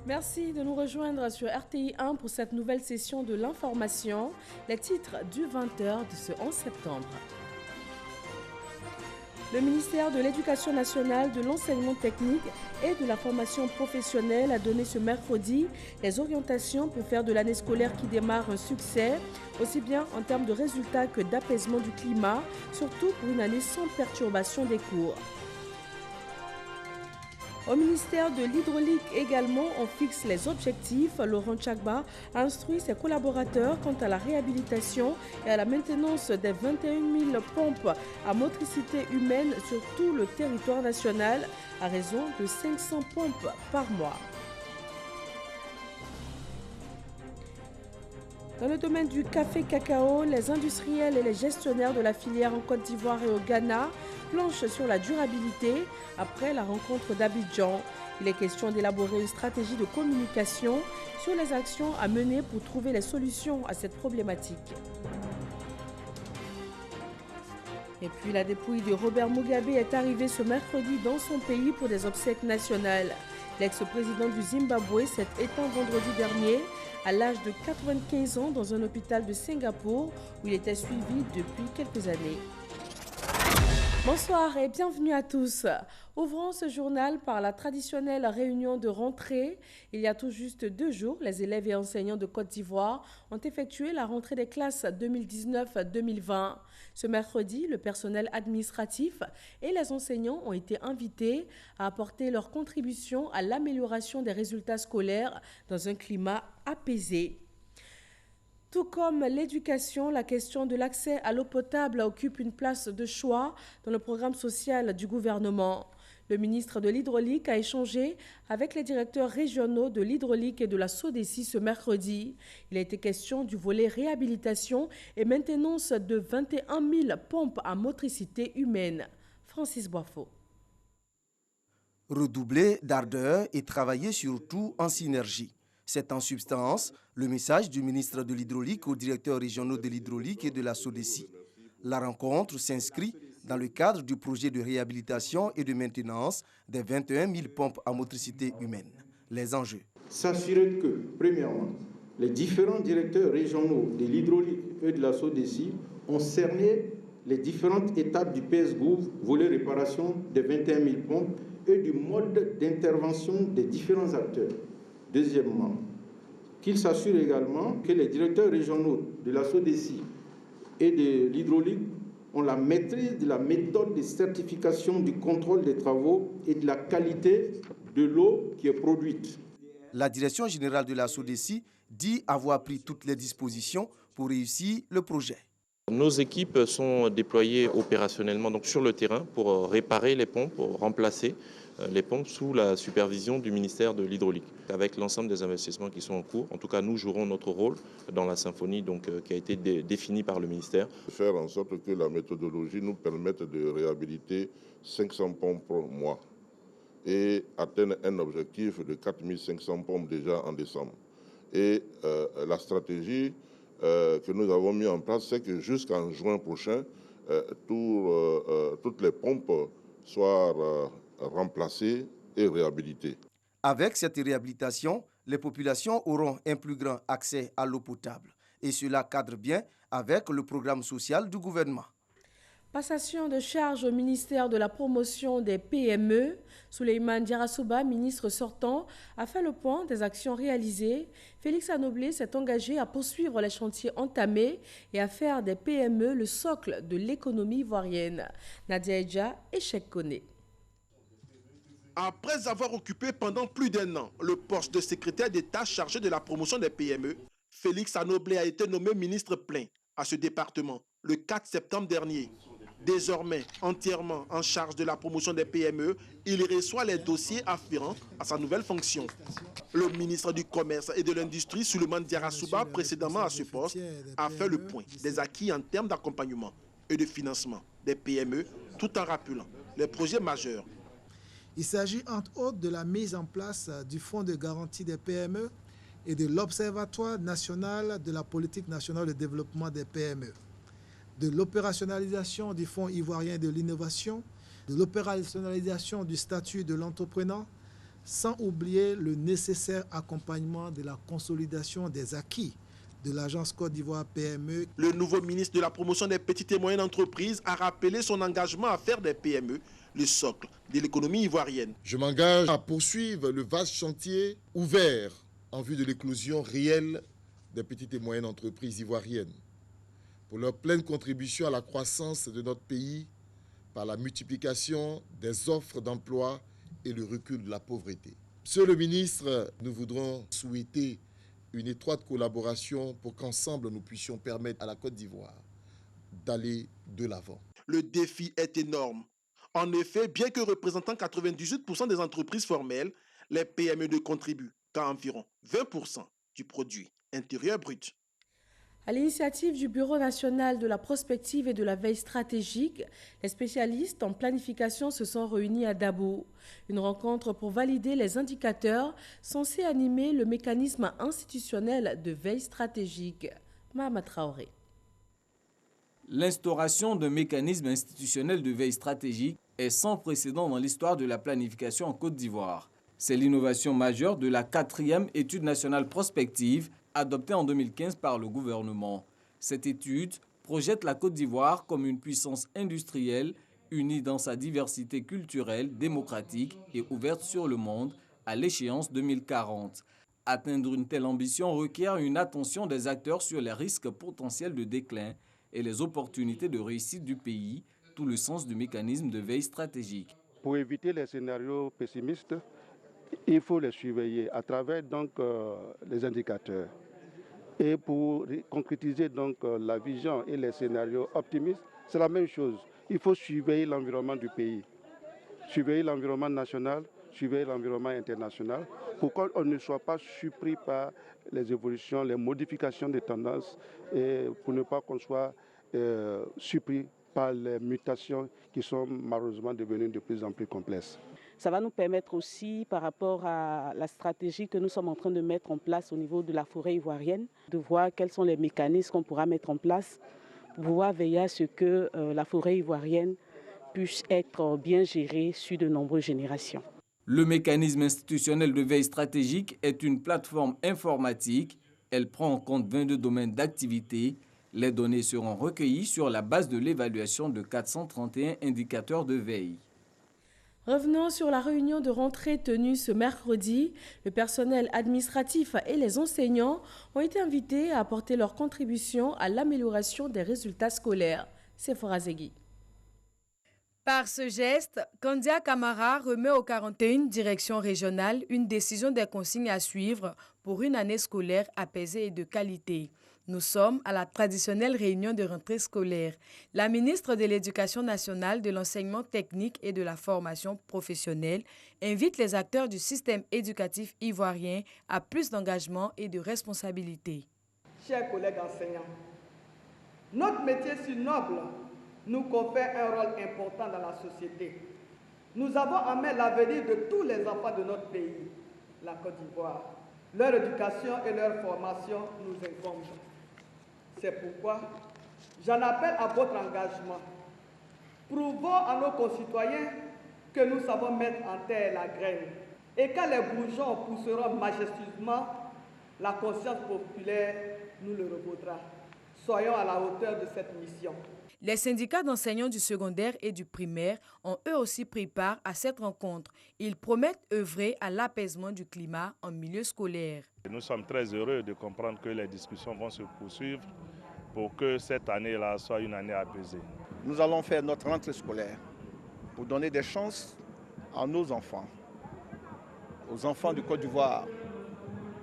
Merci de nous rejoindre sur RTI 1 pour cette nouvelle session de l'information. Les titres du 20h de ce 11 septembre. Le ministère de l'Éducation nationale, de l'enseignement technique et de la formation professionnelle a donné ce mercredi les orientations pour faire de l'année scolaire qui démarre un succès, aussi bien en termes de résultats que d'apaisement du climat, surtout pour une année sans perturbation des cours. Au ministère de l'Hydraulique également, on fixe les objectifs. Laurent Tchagba a instruit ses collaborateurs quant à la réhabilitation et à la maintenance des 21 000 pompes à motricité humaine sur tout le territoire national à raison de 500 pompes par mois. Dans le domaine du café-cacao, les industriels et les gestionnaires de la filière en Côte d'Ivoire et au Ghana planchent sur la durabilité après la rencontre d'Abidjan. Il est question d'élaborer une stratégie de communication sur les actions à mener pour trouver les solutions à cette problématique. Et puis la dépouille de Robert Mugabe est arrivée ce mercredi dans son pays pour des obsèques nationales. L'ex-président du Zimbabwe s'est éteint vendredi dernier à l'âge de 95 ans dans un hôpital de Singapour où il était suivi depuis quelques années. Bonsoir et bienvenue à tous. Ouvrons ce journal par la traditionnelle réunion de rentrée. Il y a tout juste 2 jours, les élèves et enseignants de Côte d'Ivoire ont effectué la rentrée des classes 2019-2020. Ce mercredi, le personnel administratif et les enseignants ont été invités à apporter leur contribution à l'amélioration des résultats scolaires dans un climat apaisé. Tout comme l'éducation, la question de l'accès à l'eau potable occupe une place de choix dans le programme social du gouvernement. Le ministre de l'Hydraulique a échangé avec les directeurs régionaux de l'Hydraulique et de la SODECI ce mercredi. Il a été question du volet réhabilitation et maintenance de 21 000 pompes à motricité humaine. Francis Boifo. Redoubler d'ardeur et travailler surtout en synergie. C'est en substance le message du ministre de l'Hydraulique aux directeurs régionaux de l'Hydraulique et de la SODECI. La rencontre s'inscrit dans le cadre du projet de réhabilitation et de maintenance des 21 000 pompes à motricité humaine. Les enjeux. S'assurer que, premièrement, les différents directeurs régionaux de l'Hydraulique et de la SODECI ont cerné les différentes étapes du PS-Gouv, volet réparation des 21 000 pompes et du mode d'intervention des différents acteurs. Deuxièmement, qu'il s'assure également que les directeurs régionaux de la SODECI et de l'Hydraulique ont la maîtrise de la méthode de certification du contrôle des travaux et de la qualité de l'eau qui est produite. La direction générale de la SODECI dit avoir pris toutes les dispositions pour réussir le projet. Nos équipes sont déployées opérationnellement donc sur le terrain pour réparer les pompes, pour remplacer les pompes sous la supervision du ministère de l'Hydraulique. Avec l'ensemble des investissements qui sont en cours, en tout cas nous jouerons notre rôle dans la symphonie qui a été définie par le ministère. Faire en sorte que la méthodologie nous permette de réhabiliter 500 pompes par mois et atteindre un objectif de 4500 pompes déjà en décembre. Et la stratégie que nous avons mis en place, c'est que jusqu'en juin prochain, toutes les pompes soient remplacées et réhabilitées. Avec cette réhabilitation, les populations auront un plus grand accès à l'eau potable. Et cela cadre bien avec le programme social du gouvernement. Passation de charge au ministère de la promotion des PME. Souleymane Diarra-Souba, ministre sortant, a fait le point des actions réalisées. Félix Anoblé s'est engagé à poursuivre les chantiers entamés et à faire des PME le socle de l'économie ivoirienne. Nadia Edja et Cheikh Koné. Après avoir occupé pendant plus d'1 an le poste de secrétaire d'État chargé de la promotion des PME, Félix Anoblé a été nommé ministre plein à ce département le 4 septembre dernier. Désormais entièrement en charge de la promotion des PME, il reçoit les dossiers afférents à sa nouvelle fonction. Le ministre du Commerce et de l'Industrie, Souleymane Diarra-Souba, précédemment à ce poste, a fait le point des acquis en termes d'accompagnement et de financement des PME, tout en rappelant les projets majeurs. Il s'agit entre autres de la mise en place du Fonds de garantie des PME et de l'Observatoire national de la politique nationale de développement des PME, de l'opérationnalisation du Fonds ivoirien de l'innovation, de l'opérationnalisation du statut de l'entrepreneur, sans oublier le nécessaire accompagnement de la consolidation des acquis de l'Agence Côte d'Ivoire PME. Le nouveau ministre de la promotion des petites et moyennes entreprises a rappelé son engagement à faire des PME le socle de l'économie ivoirienne. Je m'engage à poursuivre le vaste chantier ouvert en vue de l'éclosion réelle des petites et moyennes entreprises ivoiriennes pour leur pleine contribution à la croissance de notre pays par la multiplication des offres d'emploi et le recul de la pauvreté. Monsieur le ministre, nous voudrons souhaiter une étroite collaboration pour qu'ensemble nous puissions permettre à la Côte d'Ivoire d'aller de l'avant. Le défi est énorme. En effet, bien que représentant 98% des entreprises formelles, les PME ne contribuent qu'à environ 20% du produit intérieur brut. À l'initiative du Bureau national de la prospective et de la veille stratégique, les spécialistes en planification se sont réunis à Dabo. Une rencontre pour valider les indicateurs censés animer le mécanisme institutionnel de veille stratégique. Mahama Traoré. L'instauration d'un mécanisme institutionnel de veille stratégique est sans précédent dans l'histoire de la planification en Côte d'Ivoire. C'est l'innovation majeure de la 4e étude nationale prospective adoptée en 2015 par le gouvernement. Cette étude projette la Côte d'Ivoire comme une puissance industrielle unie dans sa diversité culturelle, démocratique et ouverte sur le monde à l'échéance 2040. Atteindre une telle ambition requiert une attention des acteurs sur les risques potentiels de déclin et les opportunités de réussite du pays, tout le sens du mécanisme de veille stratégique. Pour éviter les scénarios pessimistes, il faut les surveiller à travers les indicateurs. Et pour concrétiser la vision et les scénarios optimistes, c'est la même chose. Il faut surveiller l'environnement du pays, surveiller l'environnement national, surveiller l'environnement international, pour qu'on ne soit pas surpris par les évolutions, les modifications des tendances, et pour ne pas qu'on soit surpris par les mutations qui sont malheureusement devenues de plus en plus complexes. Ça va nous permettre aussi, par rapport à la stratégie que nous sommes en train de mettre en place au niveau de la forêt ivoirienne, de voir quels sont les mécanismes qu'on pourra mettre en place pour pouvoir veiller à ce que la forêt ivoirienne puisse être bien gérée sur de nombreuses générations. Le mécanisme institutionnel de veille stratégique est une plateforme informatique. Elle prend en compte 22 domaines d'activité. Les données seront recueillies sur la base de l'évaluation de 431 indicateurs de veille. Revenons sur la réunion de rentrée tenue ce mercredi. Le personnel administratif et les enseignants ont été invités à apporter leur contribution à l'amélioration des résultats scolaires. C'est Forazegui. Par ce geste, Kandia Camara remet aux 41 directions régionales une décision des consignes à suivre pour une année scolaire apaisée et de qualité. Nous sommes à la traditionnelle réunion de rentrée scolaire. La ministre de l'Éducation nationale, de l'enseignement technique et de la formation professionnelle invite les acteurs du système éducatif ivoirien à plus d'engagement et de responsabilité. Chers collègues enseignants, notre métier si noble nous confère un rôle important dans la société. Nous avons en main l'avenir de tous les enfants de notre pays, la Côte d'Ivoire. Leur éducation et leur formation nous incombent. C'est pourquoi j'en appelle à votre engagement. Prouvons à nos concitoyens que nous savons mettre en terre la graine. Et quand les bourgeons pousseront majestueusement, la conscience populaire nous le revaudra. Soyons à la hauteur de cette mission. Les syndicats d'enseignants du secondaire et du primaire ont eux aussi pris part à cette rencontre. Ils promettent œuvrer à l'apaisement du climat en milieu scolaire. Nous sommes très heureux de comprendre que les discussions vont se poursuivre pour que cette année-là soit une année apaisée. Nous allons faire notre rentrée scolaire pour donner des chances à nos enfants, aux enfants du Côte d'Ivoire,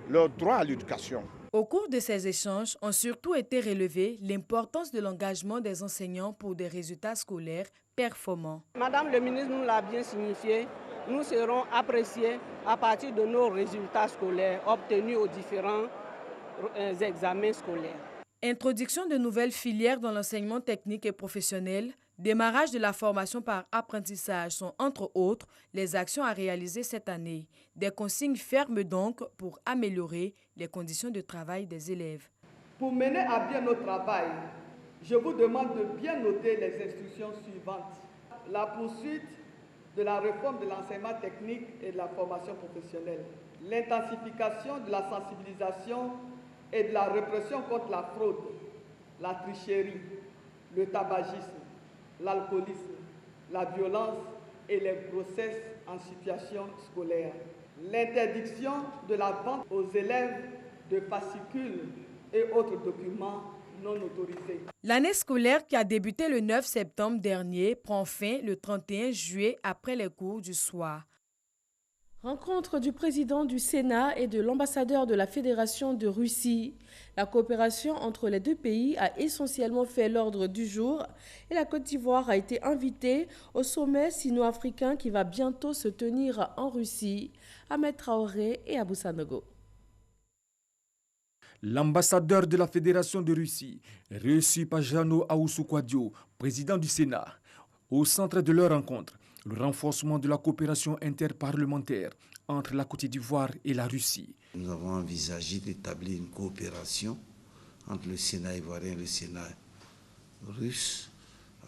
leur droit à l'éducation. Au cours de ces échanges, ont surtout été relevés l'importance de l'engagement des enseignants pour des résultats scolaires performants. Madame le ministre nous l'a bien signifié, nous serons appréciés à partir de nos résultats scolaires obtenus aux différents examens scolaires. Introduction de nouvelles filières dans l'enseignement technique et professionnel, démarrage de la formation par apprentissage sont entre autres les actions à réaliser cette année. Des consignes fermes donc pour améliorer les conditions de travail des élèves. Pour mener à bien notre travail, je vous demande de bien noter les instructions suivantes. La poursuite de la réforme de l'enseignement technique et de la formation professionnelle, l'intensification de la sensibilisation et de la répression contre la fraude, la tricherie, le tabagisme, l'alcoolisme, la violence et les grossesses en situation scolaire, l'interdiction de la vente aux élèves de fascicules et autres documents non autorisés. L'année scolaire qui a débuté le 9 septembre dernier prend fin le 31 juillet après les cours du soir. Rencontre du président du Sénat et de l'ambassadeur de la Fédération de Russie. La coopération entre les deux pays a essentiellement fait l'ordre du jour et la Côte d'Ivoire a été invitée au sommet sino-africain qui va bientôt se tenir en Russie. Ahmed Traoré et Abou Sanogo. L'ambassadeur de la Fédération de Russie, reçu par Jano Aoussou-Kouadio, président du Sénat, au centre de leur rencontre, le renforcement de la coopération interparlementaire entre la Côte d'Ivoire et la Russie. Nous avons envisagé d'établir une coopération entre le Sénat ivoirien et le Sénat russe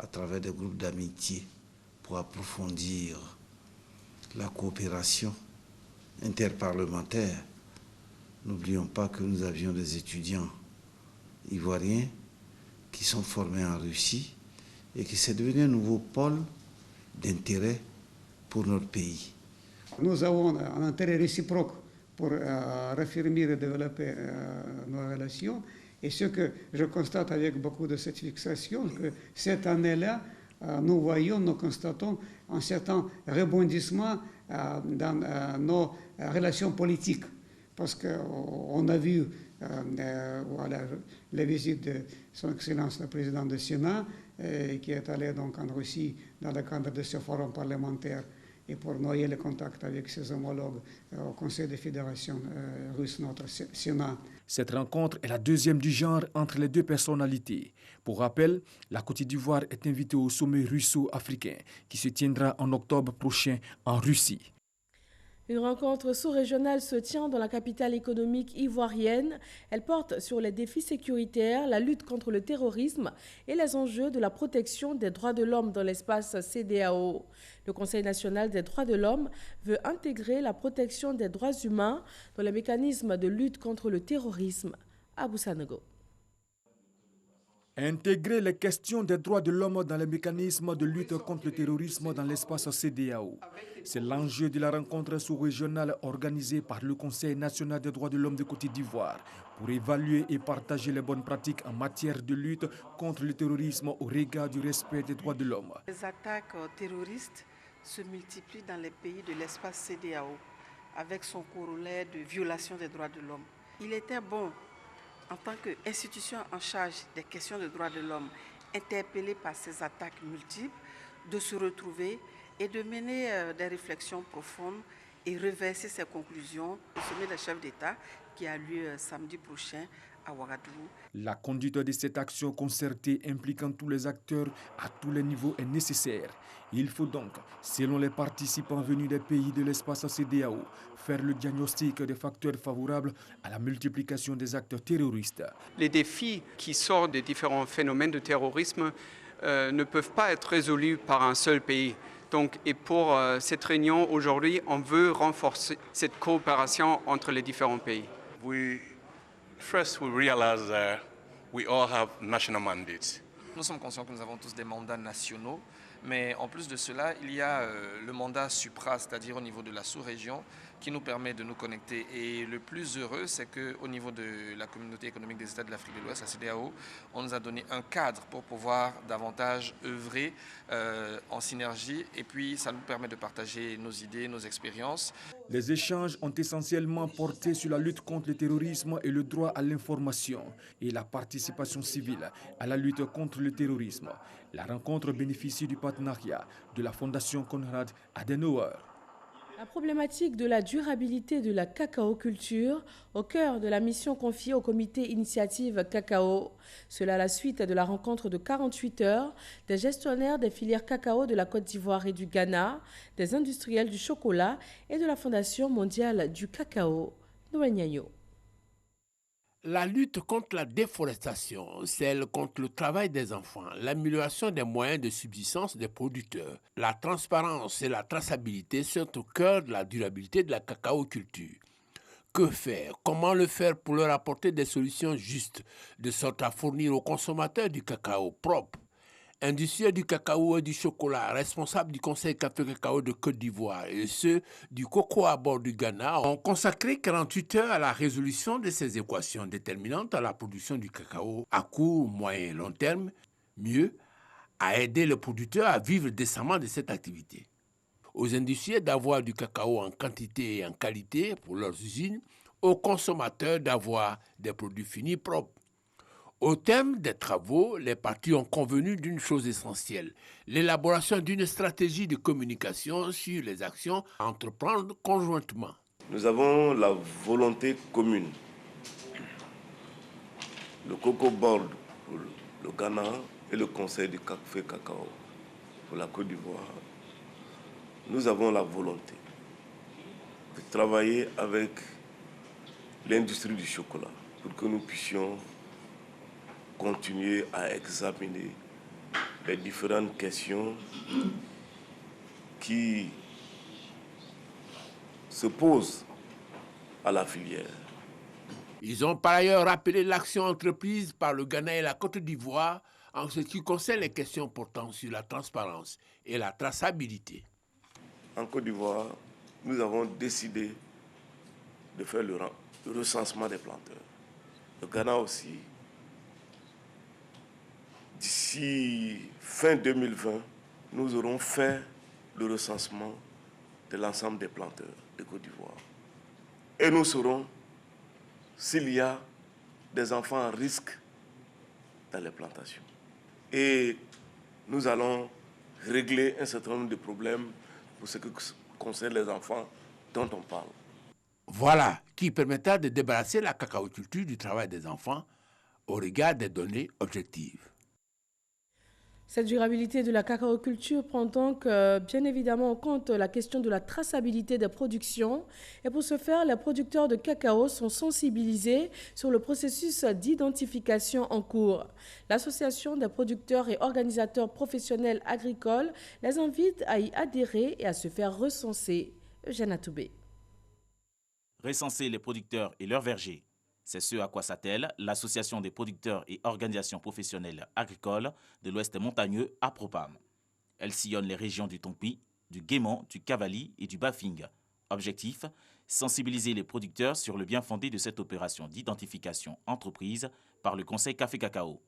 à travers des groupes d'amitié pour approfondir la coopération interparlementaire. N'oublions pas que nous avions des étudiants ivoiriens qui sont formés en Russie et que c'est devenu un nouveau pôle d'intérêt pour notre pays. Nous avons un intérêt réciproque pour raffermir et développer nos relations. Et ce que je constate avec beaucoup de satisfaction, que cette année-là, nous constatons un certain rebondissement dans nos relations politiques. Parce qu'on a vu voilà, la visite de son Excellence le Président du Sénat, qui est allé donc en Russie dans le cadre de ce forum parlementaire et pour nouer les contacts avec ses homologues au Conseil de fédération russe, notre Sénat. Cette rencontre est la deuxième du genre entre les deux personnalités. Pour rappel, la Côte d'Ivoire est invitée au sommet russo-africain qui se tiendra en octobre prochain en Russie. Une rencontre sous-régionale se tient dans la capitale économique ivoirienne. Elle porte sur les défis sécuritaires, la lutte contre le terrorisme et les enjeux de la protection des droits de l'homme dans l'espace CEDEAO. Le Conseil national des droits de l'homme veut intégrer la protection des droits humains dans les mécanismes de lutte contre le terrorisme. Abou Sanogo. Intégrer les questions des droits de l'homme dans les mécanismes de lutte contre le terrorisme dans l'espace CEDEAO. C'est l'enjeu de la rencontre sous-régionale organisée par le Conseil national des droits de l'homme de Côte d'Ivoire pour évaluer et partager les bonnes pratiques en matière de lutte contre le terrorisme au regard du respect des droits de l'homme. Les attaques terroristes se multiplient dans les pays de l'espace CEDEAO avec son corollaire de violation des droits de l'homme. Il était bon, en tant qu'institution en charge des questions de droits de l'homme, interpellée par ces attaques multiples, de se retrouver et de mener des réflexions profondes et reverser ses conclusions au sommet des chefs d'État qui a lieu samedi prochain à Ouagadougou. La conduite de cette action concertée impliquant tous les acteurs à tous les niveaux est nécessaire. Il faut donc, selon les participants venus des pays de l'espace CEDEAO, faire le diagnostic des facteurs favorables à la multiplication des actes terroristes. Les défis qui sortent des différents phénomènes de terrorisme ne peuvent pas être résolus par un seul pays. Donc, et pour cette réunion aujourd'hui, on veut renforcer cette coopération entre les différents pays. First, we realize we all have national mandates. Nous sommes conscients que nous avons tous des mandats nationaux, mais en plus de cela, il y a le mandat supra, c'est-à-dire au niveau de la sous-région, qui nous permet de nous connecter. Et le plus heureux, c'est qu'au niveau de la communauté économique des États de l'Afrique de l'Ouest, la CEDEAO, on nous a donné un cadre pour pouvoir davantage œuvrer en synergie. Et puis, ça nous permet de partager nos idées, nos expériences. Les échanges ont essentiellement porté sur la lutte contre le terrorisme et le droit à l'information et la participation civile à la lutte contre le terrorisme. La rencontre bénéficie du partenariat de la Fondation Konrad Adenauer. La problématique de la durabilité de la cacao-culture au cœur de la mission confiée au comité Initiative Cacao. Cela à la suite de la rencontre de 48 heures des gestionnaires des filières cacao de la Côte d'Ivoire et du Ghana, des industriels du chocolat et de la Fondation mondiale du cacao. Noël Niagno. La lutte contre la déforestation, celle contre le travail des enfants, l'amélioration des moyens de subsistance des producteurs, la transparence et la traçabilité sont au cœur de la durabilité de la cacao-culture. Que faire? Comment le faire pour leur apporter des solutions justes, de sorte à fournir aux consommateurs du cacao propre? Industriels du cacao et du chocolat, responsables du Conseil Café Cacao de Côte d'Ivoire et ceux du cocoa à bord du Ghana ont consacré 48 heures à la résolution de ces équations déterminantes à la production du cacao à court, moyen et long terme, mieux, à aider les producteurs à vivre décemment de cette activité. Aux industriels d'avoir du cacao en quantité et en qualité pour leurs usines, aux consommateurs d'avoir des produits finis propres. Au terme des travaux, les parties ont convenu d'une chose essentielle, l'élaboration d'une stratégie de communication sur les actions à entreprendre conjointement. Nous avons la volonté commune. Le Coco Board pour le Ghana et le Conseil du Café Cacao pour la Côte d'Ivoire. Nous avons la volonté de travailler avec l'industrie du chocolat pour que nous puissions continuer à examiner les différentes questions qui se posent à la filière. Ils ont par ailleurs rappelé l'action entreprise par le Ghana et la Côte d'Ivoire en ce qui concerne les questions portant sur la transparence et la traçabilité. En Côte d'Ivoire, nous avons décidé de faire le recensement des planteurs. Le Ghana aussi. D'ici fin 2020, nous aurons fait le recensement de l'ensemble des planteurs de Côte d'Ivoire. Et nous saurons s'il y a des enfants à risque dans les plantations. Et nous allons régler un certain nombre de problèmes pour ce qui concerne les enfants dont on parle. Voilà qui permettra de débarrasser la cacao-culture du travail des enfants au regard des données objectives. Cette durabilité de la cacao-culture prend donc bien évidemment en compte la question de la traçabilité des productions. Et pour ce faire, les producteurs de cacao sont sensibilisés sur le processus d'identification en cours. L'Association des producteurs et organisateurs professionnels agricoles les invite à y adhérer et à se faire recenser. Eugène Atoubé. Recenser les producteurs et leurs vergers. C'est ce à quoi s'attelle l'Association des producteurs et organisations professionnelles agricoles de l'Ouest montagneux, APROPAM. Elle sillonne les régions du Tompi, du Guéman, du Cavali et du Bafing. Objectif, sensibiliser les producteurs sur le bien fondé de cette opération d'identification entreprise par le Conseil Café Cacao.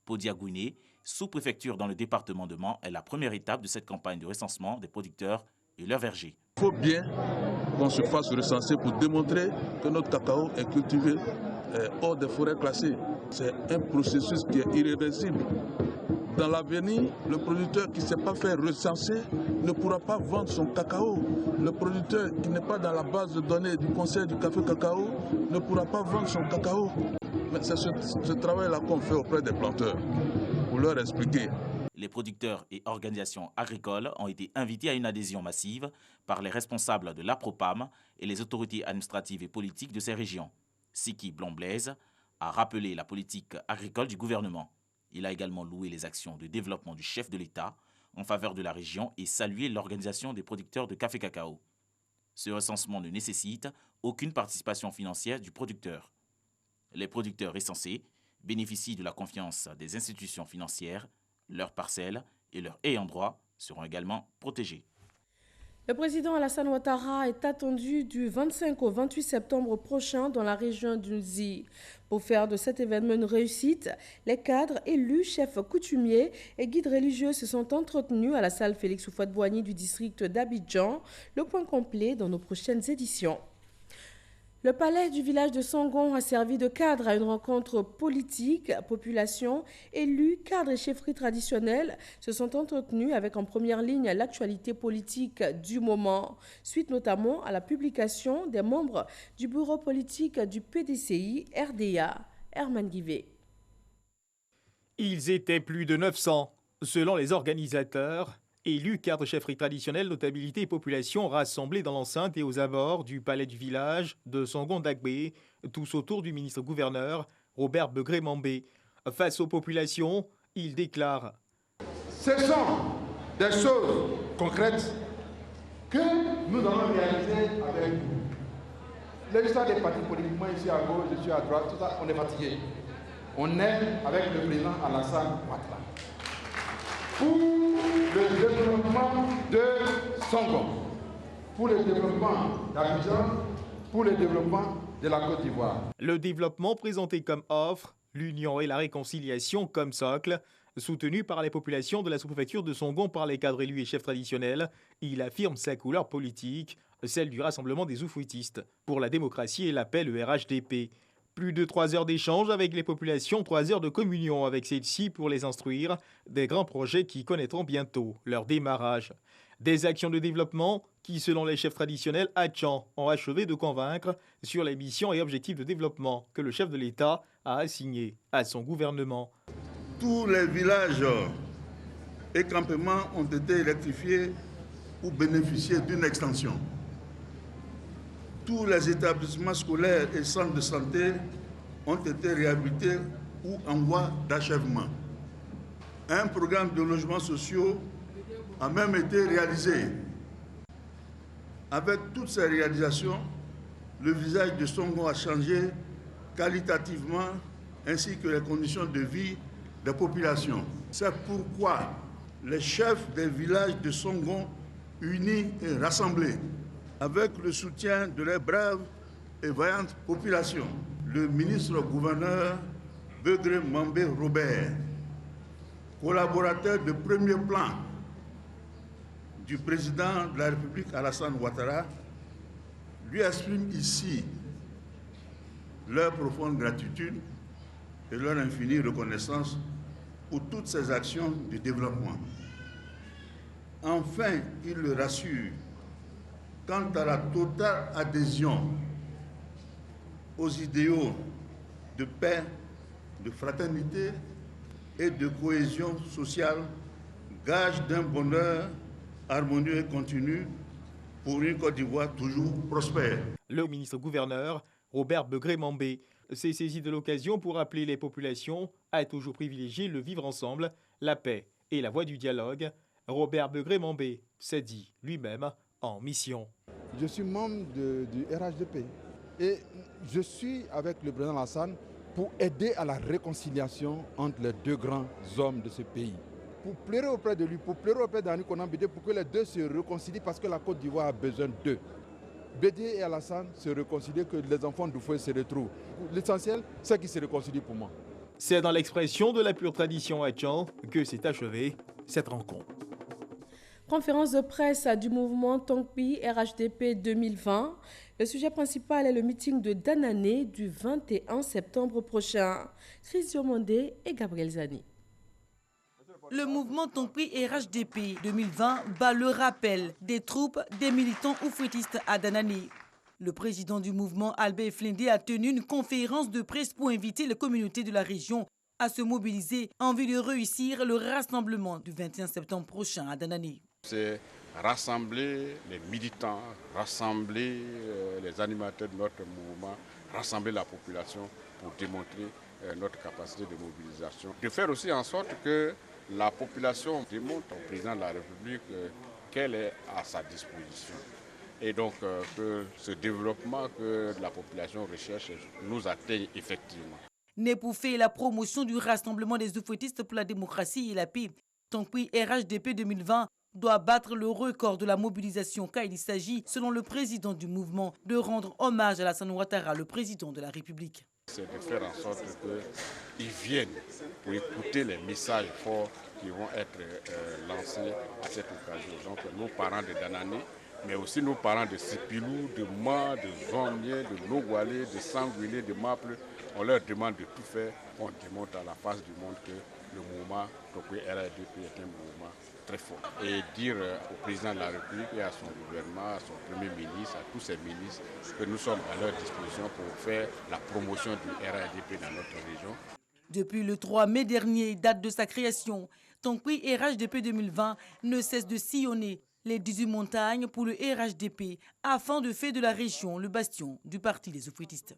Podia Gouiné, sous-préfecture dans le département de Mans, est la première étape de cette campagne de recensement des producteurs et leurs vergers. Il faut bien qu'on se fasse recenser pour démontrer que notre cacao est cultivé hors des forêts classées. C'est un processus qui est irréversible. Dans l'avenir, le producteur qui ne s'est pas fait recenser ne pourra pas vendre son cacao. Le producteur qui n'est pas dans la base de données du Conseil du Café Cacao ne pourra pas vendre son cacao. Mais c'est ce travail-là qu'on fait auprès des planteurs pour leur expliquer. Les producteurs et organisations agricoles ont été invités à une adhésion massive par les responsables de l'APROPAM et les autorités administratives et politiques de ces régions. Siki Blanc-Blaise a rappelé la politique agricole du gouvernement. Il a également loué les actions de développement du chef de l'État en faveur de la région et salué l'organisation des producteurs de café cacao. Ce recensement ne nécessite aucune participation financière du producteur. Les producteurs recensés bénéficient de la confiance des institutions financières. Leurs parcelles et leurs ayants droit seront également protégés. Le président Alassane Ouattara est attendu du 25 au 28 septembre prochain dans la région d'Unzi. Pour faire de cet événement une réussite, les cadres, élus, chefs coutumiers et guides religieux se sont entretenus à la salle Félix Houphouët-Boigny du district d'Abidjan. Le point complet dans nos prochaines éditions. Le palais du village de Sangon a servi de cadre à une rencontre politique. Population, élus, cadres et chefferies traditionnelles se sont entretenus avec en première ligne l'actualité politique du moment, suite notamment à la publication des membres du bureau politique du PDCI RDA, Herman Guivet. Ils étaient plus de 900. Selon les organisateurs, Élus, cadres, chefferies traditionnelles, notabilités et populations rassemblés dans l'enceinte et aux abords du palais du village de Songon-Dagbé, tous autour du ministre-gouverneur Robert Begré-Mambé. Face aux populations, il déclare « Ce sont des choses concrètes que nous allons réaliser avec vous. L'histoire des partis politiques, moi ici à gauche, je suis à droite, tout ça, on est fatigué. On est avec le président Alassane Ouattara. Pour le développement de Songon, pour le développement d'Abidjan, pour le développement de la Côte d'Ivoire. » Le développement présenté comme offre, l'union et la réconciliation comme socle, soutenu par les populations de la sous-préfecture de Songon par les cadres élus et chefs traditionnels, il affirme sa couleur politique, celle du Rassemblement des oufouettistes pour la démocratie et la paix, le RHDP. Plus de 3 heures d'échange avec les populations, 3 heures de communion avec celles-ci pour les instruire, des grands projets qui connaîtront bientôt leur démarrage. Des actions de développement qui, selon les chefs traditionnels Hatchans, ont achevé de convaincre sur les missions et objectifs de développement que le chef de l'État a assignés à son gouvernement. Tous les villages et campements ont été électrifiés ou bénéficié d'une extension. Tous les établissements scolaires et centres de santé ont été réhabilités ou en voie d'achèvement. Un programme de logements sociaux a même été réalisé. Avec toutes ces réalisations, le visage de Songon a changé qualitativement, ainsi que les conditions de vie des populations. C'est pourquoi les chefs des villages de Songon, unis et rassemblés, avec le soutien de leurs braves et vaillantes populations, le ministre-gouverneur Begré-Mambé Robert, collaborateur de premier plan du président de la République Alassane Ouattara, lui exprime ici leur profonde gratitude et leur infinie reconnaissance pour toutes ces actions de développement. Enfin, il le rassure quant à la totale adhésion aux idéaux de paix, de fraternité et de cohésion sociale, gage d'un bonheur harmonieux et continu pour une Côte d'Ivoire toujours prospère. Le ministre-gouverneur Robert Begré-Mambé s'est saisi de l'occasion pour appeler les populations à toujours privilégier le vivre ensemble, la paix et la voie du dialogue. Robert Begré-Mambé s'est dit lui-même en mission. Je suis membre du RHDP et je suis avec le président Alassane pour aider à la réconciliation entre les deux grands hommes de ce pays. Pour pleurer auprès de lui, pour pleurer auprès d'Annie Konan Bédé, pour que les deux se réconcilient parce que la Côte d'Ivoire a besoin d'eux. Bédé et Alassane se réconcilient, que les enfants d'Oufoué se retrouvent. L'essentiel, c'est qu'ils se réconcilient pour moi. C'est dans l'expression de la pure tradition Hatchan que s'est achevée cette rencontre. Conférence de presse du mouvement Tongpi RHDP 2020. Le sujet principal est le meeting de Danané du 21 septembre prochain. Christian Mondé et Gabriel Zani. Le mouvement Tongpi RHDP 2020 bat le rappel des troupes des militants oufouettistes à Danané. Le président du mouvement, Albert Flindé, a tenu une conférence de presse pour inviter les communautés de la région à se mobiliser en vue de réussir le rassemblement du 21 septembre prochain à Danané. C'est rassembler les militants, rassembler les animateurs de notre mouvement, rassembler la population pour démontrer notre capacité de mobilisation. De faire aussi en sorte que la population démontre au président de la République qu'elle est à sa disposition. Et donc que ce développement que la population recherche nous atteigne effectivement. Né pour faire la promotion du rassemblement des oufouettistes pour la démocratie et la paix, Tongpi RHDP 2020 doit battre le record de la mobilisation car il s'agit, selon le président du mouvement, de rendre hommage à Alassane Ouattara, le président de la République. C'est de faire en sorte qu'ils viennent pour écouter les messages forts qui vont être lancés à cette occasion. Donc nos parents de Danané, mais aussi nos parents de Sipilou, de Ma, de Zombier, de Nogwalé, de Sanguiné, de Maple, on leur demande de tout faire. On démontre à la face du monde que le mouvement Tongpi RHDP est un mouvement très fort. Et dire au président de la République et à son gouvernement, à son premier ministre, à tous ses ministres, que nous sommes à leur disposition pour faire la promotion du RHDP dans notre région. Depuis le 3 mai dernier, date de sa création, Tonkoui et RHDP 2020 ne cesse de sillonner les 18 montagnes pour le RHDP afin de faire de la région le bastion du parti des oufouettistes.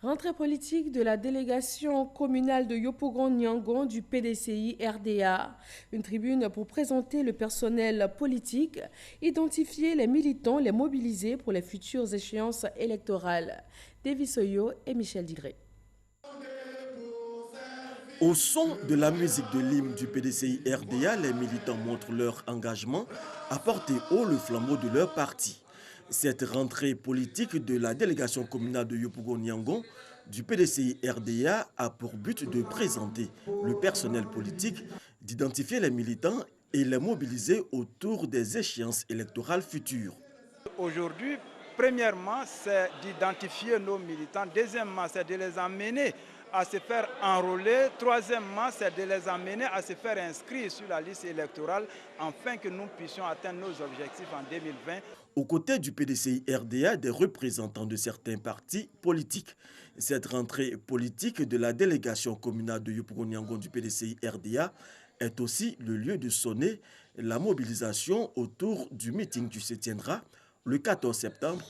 Rentrée politique de la délégation communale de Yopougon-Niangon du PDCI RDA. Une tribune pour présenter le personnel politique, identifier les militants, les mobiliser pour les futures échéances électorales. Davis Oyo et Michel Digré. Au son de la musique de l'hymne du PDCI RDA, les militants montrent leur engagement à porter haut le flambeau de leur parti. Cette rentrée politique de la délégation communale de Yopougon-Niangon du PDCI RDA a pour but de présenter le personnel politique, d'identifier les militants et les mobiliser autour des échéances électorales futures. Aujourd'hui, premièrement, c'est d'identifier nos militants. Deuxièmement, c'est de les amener à se faire enrôler. Troisièmement, c'est de les amener à se faire inscrire sur la liste électorale afin que nous puissions atteindre nos objectifs en 2020. Aux côtés du PDCI RDA, des représentants de certains partis politiques. Cette rentrée politique de la délégation communale de Yopougon-Niangon du PDCI RDA est aussi le lieu de sonner la mobilisation autour du meeting qui se tiendra le 14 septembre.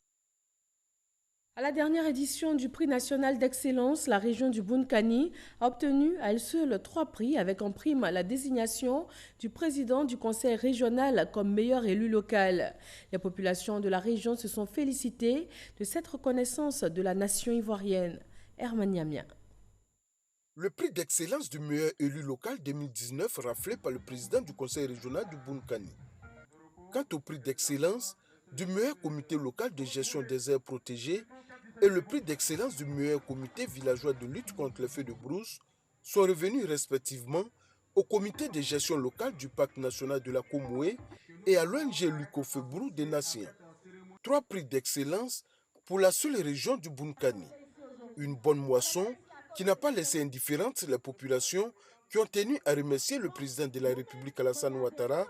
À la dernière édition du prix national d'excellence, la région du Bunkani a obtenu à elle seule 3 prix avec en prime la désignation du président du conseil régional comme meilleur élu local. Les populations de la région se sont félicitées de cette reconnaissance de la nation ivoirienne. Herman Niamia. Le prix d'excellence du meilleur élu local 2019 raflé par le président du conseil régional du Bunkani. Quant au prix d'excellence du meilleur comité local de gestion des aires protégées et le prix d'excellence du meilleur comité villageois de lutte contre les feux de brousse sont revenus respectivement au comité de gestion locale du parc national de la Komoué et à l'ONG Luko-Febrou des Nations. 3 prix d'excellence pour la seule région du Bunkani. Une bonne moisson qui n'a pas laissé indifférentes les populations qui ont tenu à remercier le président de la République Alassane Ouattara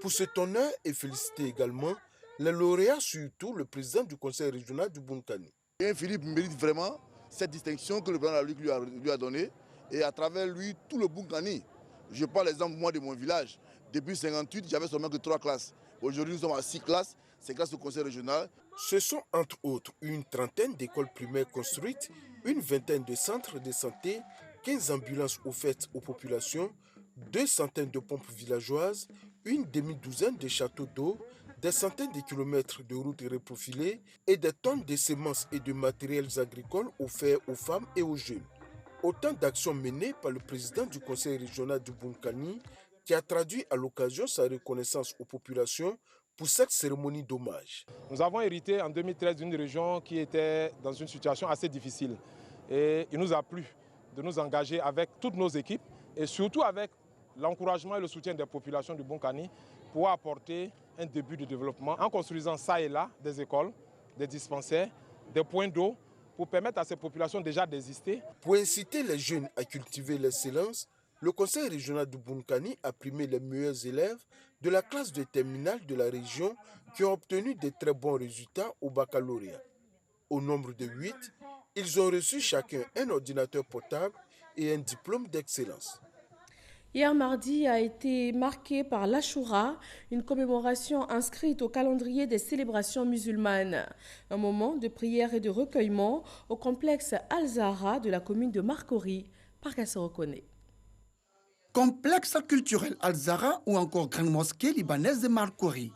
pour cet honneur et féliciter également les lauréats, surtout le président du conseil régional du Bunkani. Philippe mérite vraiment cette distinction que le président de la République lui a donnée et à travers lui tout le Bunkani. Je parle l'exemple moi de mon village. Depuis 1958, j'avais seulement que 3 classes. Aujourd'hui, nous sommes à 6 classes. C'est grâce au conseil régional. Ce sont entre autres une trentaine d'écoles primaires construites, une vingtaine de centres de santé, 15 ambulances offertes aux populations, 2 centaines de pompes villageoises, une demi-douzaine de châteaux d'eau, des centaines de kilomètres de routes reprofilées et des tonnes de semences et de matériels agricoles offerts aux femmes et aux jeunes. Autant d'actions menées par le président du conseil régional du Bunkani qui a traduit à l'occasion sa reconnaissance aux populations pour cette cérémonie d'hommage. Nous avons hérité en 2013 d'une région qui était dans une situation assez difficile et il nous a plu de nous engager avec toutes nos équipes et surtout avec l'encouragement et le soutien des populations du Bunkani pour apporter un début de développement en construisant ça et là des écoles, des dispensaires, des points d'eau pour permettre à ces populations déjà d'exister. Pour inciter les jeunes à cultiver l'excellence, le conseil régional du Bunkani a primé les meilleurs élèves de la classe de terminale de la région qui ont obtenu de très bons résultats au baccalauréat. Au nombre de 8, ils ont reçu chacun un ordinateur portable et un diplôme d'excellence. Hier mardi a été marqué par l'Achoura, une commémoration inscrite au calendrier des célébrations musulmanes. Un moment de prière et de recueillement au complexe Al-Zahra de la commune de Marcory, par Kassorokone. Complexe culturel Al-Zahra ou encore grande mosquée libanaise de Marcory.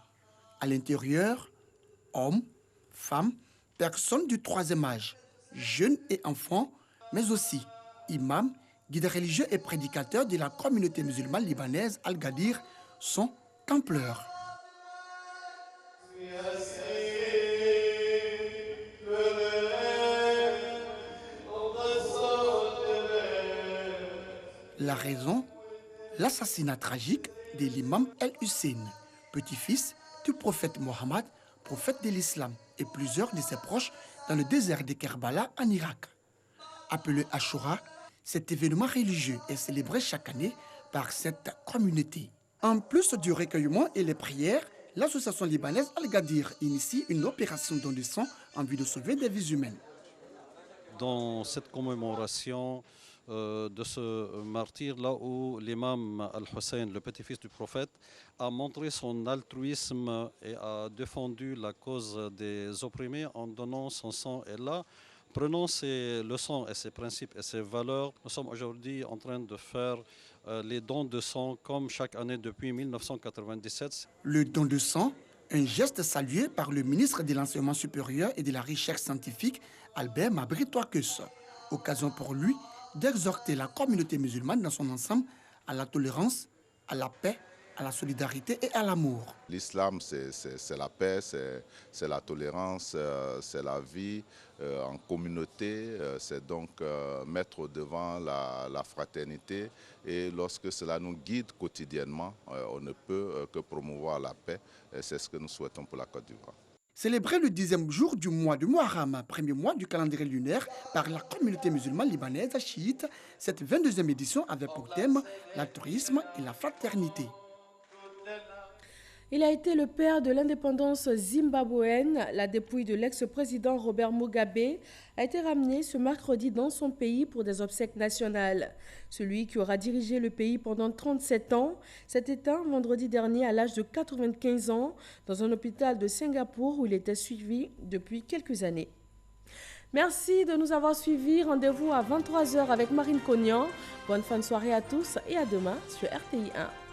À l'intérieur, hommes, femmes, personnes du 3e âge, jeunes et enfants, mais aussi imams, guides religieux et prédicateurs de la communauté musulmane libanaise Al-Gadir sont en pleurs. La raison, l'assassinat tragique de l'imam El-Hussein, petit-fils du prophète Mohammed, prophète de l'islam, et plusieurs de ses proches dans le désert de Kerbala en Irak. Appelé Ashura, cet événement religieux est célébré chaque année par cette communauté. En plus du recueillement et les prières, l'association libanaise Al-Gadir initie une opération don de sang en vue de sauver des vies humaines. Dans cette commémoration, de ce martyre, là où l'imam Al-Hussein, le petit-fils du prophète, a montré son altruisme et a défendu la cause des opprimés en donnant son sang. Et là, prenons ces leçons et ces principes et ces valeurs. Nous sommes aujourd'hui en train de faire les dons de sang comme chaque année depuis 1997. Le don de sang, un geste salué par le ministre de l'Enseignement supérieur et de la Recherche scientifique, Albert Mabry-Touakeus. Occasion pour lui d'exhorter la communauté musulmane dans son ensemble à la tolérance, à la paix, à la solidarité et à l'amour. L'islam, c'est la paix, c'est la tolérance, c'est la vie en communauté, c'est donc mettre devant la fraternité. Et lorsque cela nous guide quotidiennement, on ne peut que promouvoir la paix. C'est ce que nous souhaitons pour la Côte d'Ivoire. Célébré le 10e jour du mois de Muharram, premier mois du calendrier lunaire, par la communauté musulmane libanaise chiite, cette 22e édition avait pour thème l'altruisme et la fraternité. Il a été le père de l'indépendance zimbabwéenne. La dépouille de l'ex-président Robert Mugabe a été ramenée ce mercredi dans son pays pour des obsèques nationales. Celui qui aura dirigé le pays pendant 37 ans s'est éteint vendredi dernier à l'âge de 95 ans dans un hôpital de Singapour où il était suivi depuis quelques années. Merci de nous avoir suivis. Rendez-vous à 23h avec Marine Cognan. Bonne fin de soirée à tous et à demain sur RTI 1.